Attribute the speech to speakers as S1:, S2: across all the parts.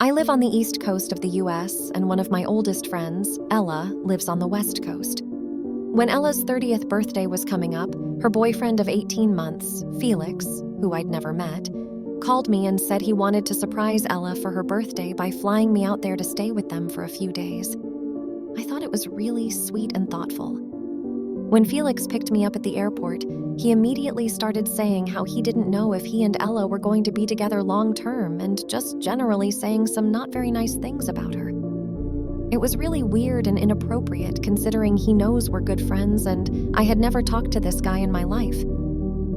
S1: I live on the East Coast of the US, and one of my oldest friends, Ella, lives on the West Coast. When Ella's 30th birthday was coming up, her boyfriend of 18 months, Felix, who I'd never met, called me and said he wanted to surprise Ella for her birthday by flying me out there to stay with them for a few days. I thought it was really sweet and thoughtful. When Felix picked me up at the airport, he immediately started saying how he didn't know if he and Ella were going to be together long term and just generally saying some not very nice things about her. It was really weird and inappropriate considering he knows we're good friends and I had never talked to this guy in my life.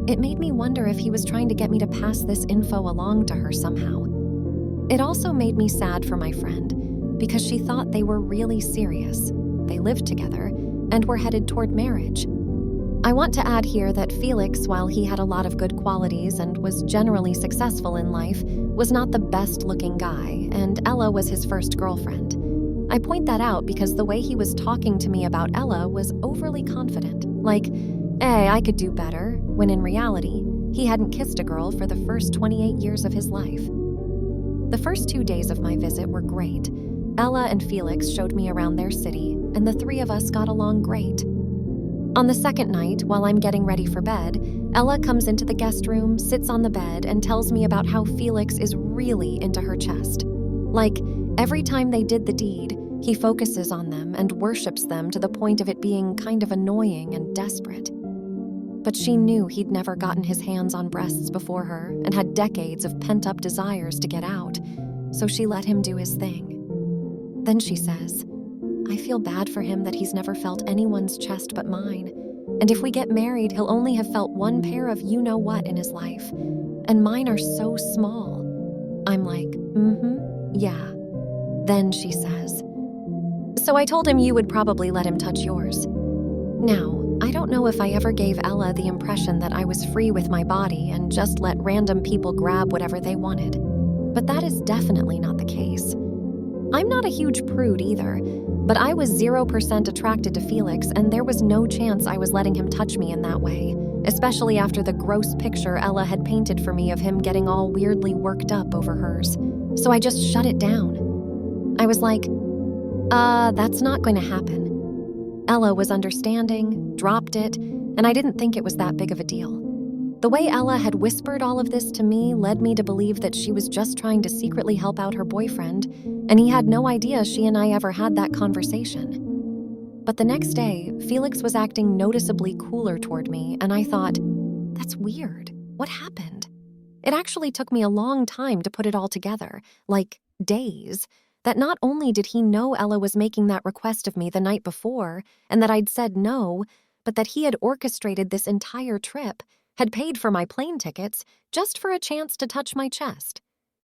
S1: It made me wonder if he was trying to get me to pass this info along to her somehow. It also made me sad for my friend because she thought they were really serious. They lived together and were headed toward marriage. I want to add here that Felix, while he had a lot of good qualities and was generally successful in life, was not the best-looking guy, and Ella was his first girlfriend. I point that out because the way he was talking to me about Ella was overly confident, like, hey, I could do better, when in reality, he hadn't kissed a girl for the first 28 years of his life. The first 2 days of my visit were great. Ella and Felix showed me around their city, and the three of us got along great. On the second night, while I'm getting ready for bed, Ella comes into the guest room, sits on the bed, and tells me about how Felix is really into her chest. Like, every time they did the deed, he focuses on them and worships them to the point of it being kind of annoying and desperate. But she knew he'd never gotten his hands on breasts before her and had decades of pent-up desires to get out, so she let him do his thing. Then she says, I feel bad for him that he's never felt anyone's chest but mine, and if we get married, he'll only have felt one pair of you-know-what in his life, and mine are so small. I'm like, yeah. Then she says, so I told him you would probably let him touch yours. Now, I don't know if I ever gave Ella the impression that I was free with my body and just let random people grab whatever they wanted, but that is definitely not the case. I'm not a huge prude either, but I was 0% attracted to Felix, and there was no chance I was letting him touch me in that way, especially after the gross picture Ella had painted for me of him getting all weirdly worked up over hers. So I just shut it down. I was like, that's not going to happen. Ella was understanding, dropped it, and I didn't think it was that big of a deal. The way Ella had whispered all of this to me led me to believe that she was just trying to secretly help out her boyfriend, and he had no idea she and I ever had that conversation. But the next day, Felix was acting noticeably cooler toward me, and I thought, that's weird. What happened? It actually took me a long time to put it all together, like days, that not only did he know Ella was making that request of me the night before, and that I'd said no, but that he had orchestrated this entire trip, had paid for my plane tickets just for a chance to touch my chest.